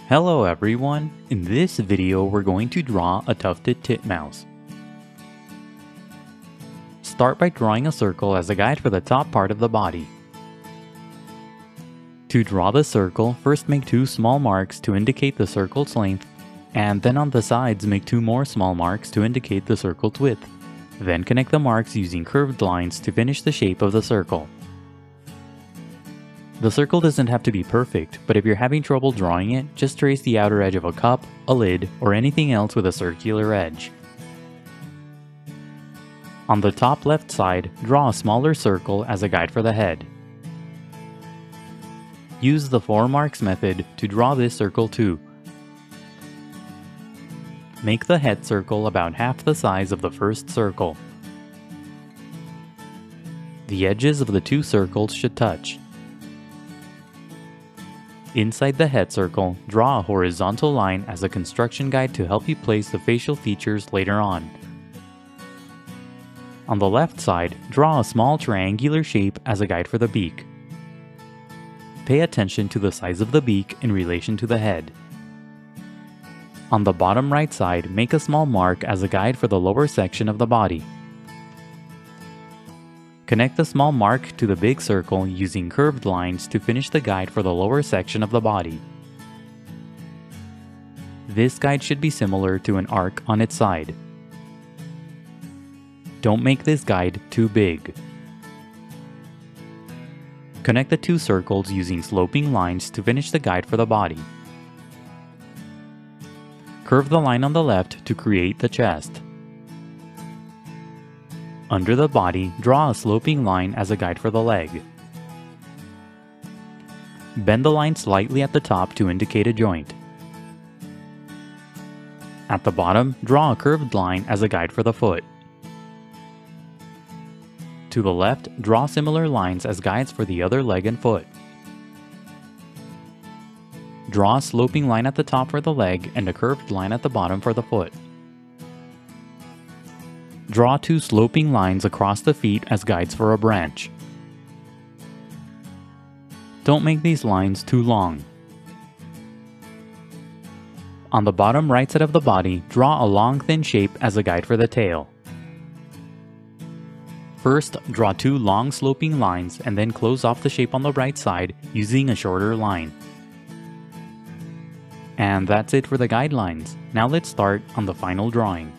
Hello everyone, in this video we're going to draw a tufted titmouse. Start by drawing a circle as a guide for the top part of the body. To draw the circle, first make two small marks to indicate the circle's length, and then on the sides make two more small marks to indicate the circle's width. Then connect the marks using curved lines to finish the shape of the circle. The circle doesn't have to be perfect, but if you're having trouble drawing it, just trace the outer edge of a cup, a lid, or anything else with a circular edge. On the top left side, draw a smaller circle as a guide for the head. Use the 4 marks method to draw this circle too. Make the head circle about half the size of the first circle. The edges of the two circles should touch. Inside the head circle, draw a horizontal line as a construction guide to help you place the facial features later on. On the left side, draw a small triangular shape as a guide for the beak. Pay attention to the size of the beak in relation to the head. On the bottom right side, make a small mark as a guide for the lower section of the body. Connect the small mark to the big circle using curved lines to finish the guide for the lower section of the body. This guide should be similar to an arc on its side. Don't make this guide too big. Connect the two circles using sloping lines to finish the guide for the body. Curve the line on the left to create the chest. Under the body, draw a sloping line as a guide for the leg. Bend the line slightly at the top to indicate a joint. At the bottom, draw a curved line as a guide for the foot. To the left, draw similar lines as guides for the other leg and foot. Draw a sloping line at the top for the leg and a curved line at the bottom for the foot. Draw 2 sloping lines across the feet as guides for a branch. Don't make these lines too long. On the bottom right side of the body, draw a long thin shape as a guide for the tail. First, draw 2 long sloping lines and then close off the shape on the right side using a shorter line. And that's it for the guidelines. Now let's start on the final drawing.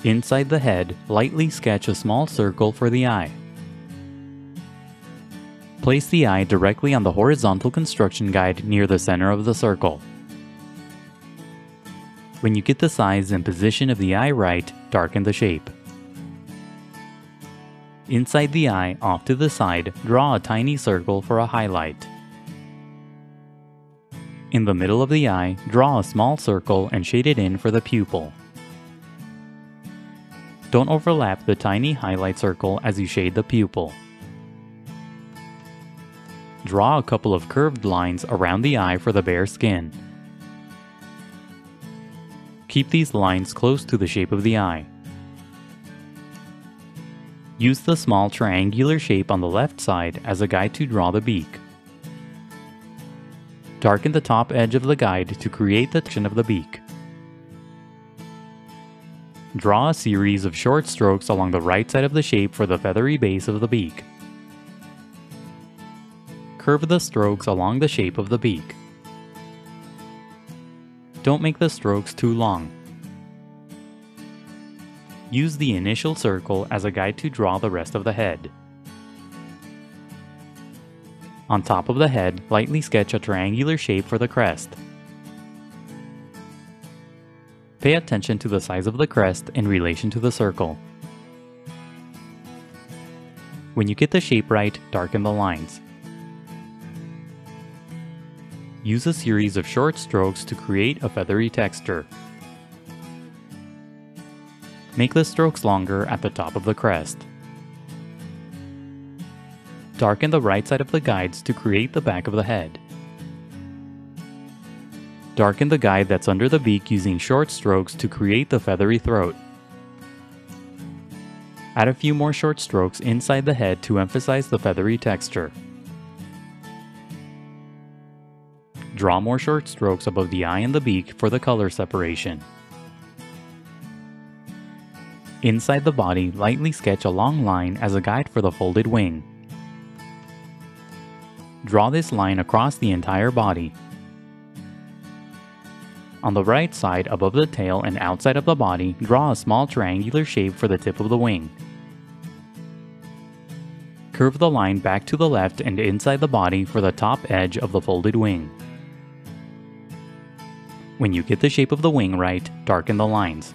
Inside the head, lightly sketch a small circle for the eye. Place the eye directly on the horizontal construction guide near the center of the circle. When you get the size and position of the eye right, darken the shape. Inside the eye, off to the side, draw a tiny circle for a highlight. In the middle of the eye, draw a small circle and shade it in for the pupil. Don't overlap the tiny highlight circle as you shade the pupil. Draw a couple of curved lines around the eye for the bare skin. Keep these lines close to the shape of the eye. Use the small triangular shape on the left side as a guide to draw the beak. Darken the top edge of the guide to create the section of the beak. Draw a series of short strokes along the right side of the shape for the feathery base of the beak. Curve the strokes along the shape of the beak. Don't make the strokes too long. Use the initial circle as a guide to draw the rest of the head. On top of the head, lightly sketch a triangular shape for the crest. Pay attention to the size of the crest in relation to the circle. When you get the shape right, darken the lines. Use a series of short strokes to create a feathery texture. Make the strokes longer at the top of the crest. Darken the right side of the guides to create the back of the head. Darken the guide that's under the beak using short strokes to create the feathery throat. Add a few more short strokes inside the head to emphasize the feathery texture. draw more short strokes above the eye and the beak for the color separation. Inside the body, lightly sketch a long line as a guide for the folded wing. Draw this line across the entire body. On the right side, above the tail and outside of the body, draw a small triangular shape for the tip of the wing. Curve the line back to the left and inside the body for the top edge of the folded wing. When you get the shape of the wing right, darken the lines.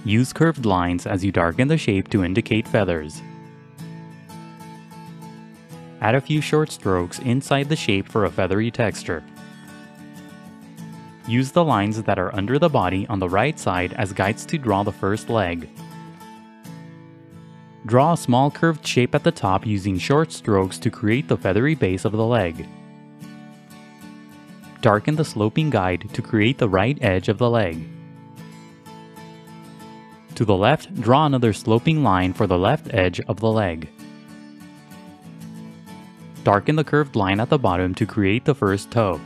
Use curved lines as you darken the shape to indicate feathers. Add a few short strokes inside the shape for a feathery texture. Use the lines that are under the body on the right side as guides to draw the first leg. Draw a small curved shape at the top using short strokes to create the feathery base of the leg. Darken the sloping guide to create the right edge of the leg. To the left, draw another sloping line for the left edge of the leg. Darken the curved line at the bottom to create the first toe.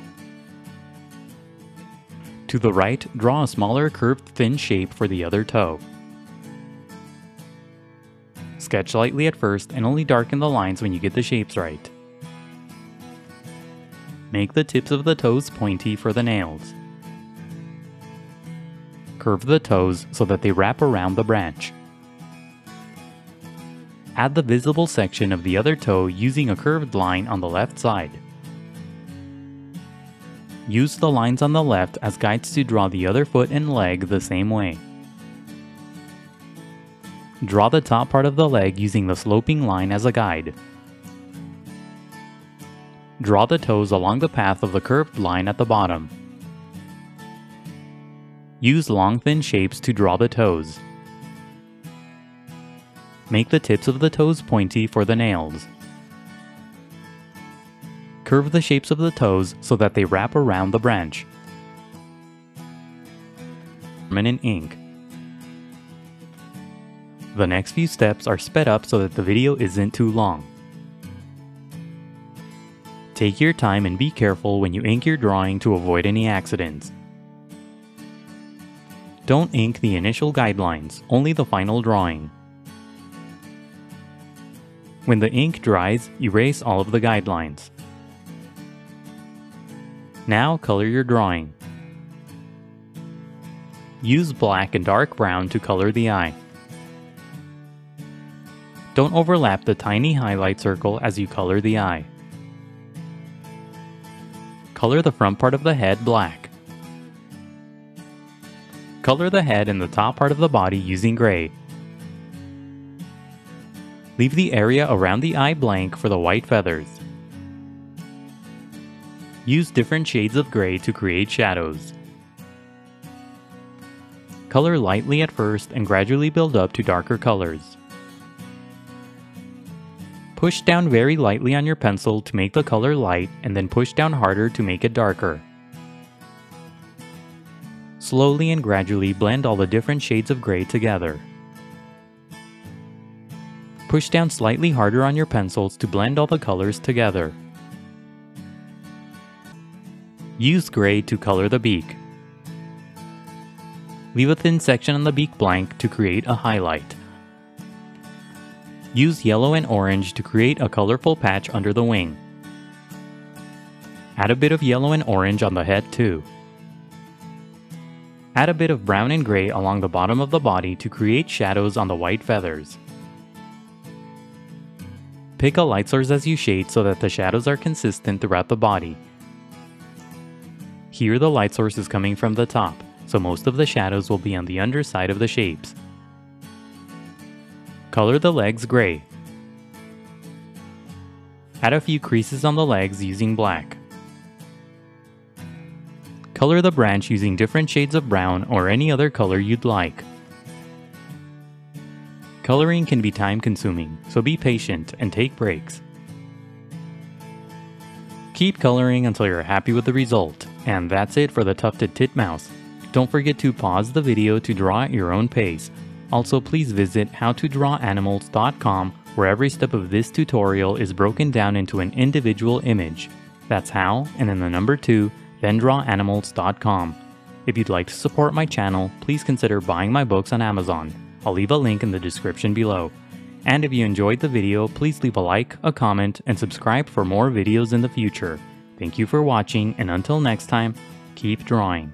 To the right, draw a smaller curved thin shape for the other toe. Sketch lightly at first and only darken the lines when you get the shapes right. Make the tips of the toes pointy for the nails. Curve the toes so that they wrap around the branch. Add the visible section of the other toe using a curved line on the left side. Use the lines on the left as guides to draw the other foot and leg the same way. Draw the top part of the leg using the sloping line as a guide. Draw the toes along the path of the curved line at the bottom. Use long thin shapes to draw the toes. Make the tips of the toes pointy for the nails. Curve the shapes of the toes so that they wrap around the branch. Permanent ink. The next few steps are sped up so that the video isn't too long. Take your time and be careful when you ink your drawing to avoid any accidents. Don't ink the initial guidelines, only the final drawing. When the ink dries, erase all of the guidelines. Now color your drawing. Use black and dark brown to color the eye. Don't overlap the tiny highlight circle as you color the eye. Color the front part of the head black. Color the head and the top part of the body using gray. Leave the area around the eye blank for the white feathers. Use different shades of gray to create shadows. Color lightly at first and gradually build up to darker colors. Push down very lightly on your pencil to make the color light and then push down harder to make it darker. Slowly and gradually blend all the different shades of gray together. Push down slightly harder on your pencils to blend all the colors together. Use gray to color the beak. Leave a thin section on the beak blank to create a highlight. Use yellow and orange to create a colorful patch under the wing. Add a bit of yellow and orange on the head too. Add a bit of brown and gray along the bottom of the body to create shadows on the white feathers. Pick a light source as you shade so that the shadows are consistent throughout the body. Here the light source is coming from the top, so most of the shadows will be on the underside of the shapes. Color the legs gray. Add a few creases on the legs using black. Color the branch using different shades of brown or any other color you'd like. Coloring can be time-consuming, so be patient and take breaks. Keep coloring until you're happy with the result. And that's it for the tufted titmouse. Don't forget to pause the video to draw at your own pace. Also, please visit howtodrawanimals.com where every step of this tutorial is broken down into an individual image. That's how, and then the number 2, thendrawanimals.com. If you'd like to support my channel, please consider buying my books on Amazon. I'll leave a link in the description below. And if you enjoyed the video, please leave a like, a comment, and subscribe for more videos in the future. Thank you for watching, and until next time, keep drawing.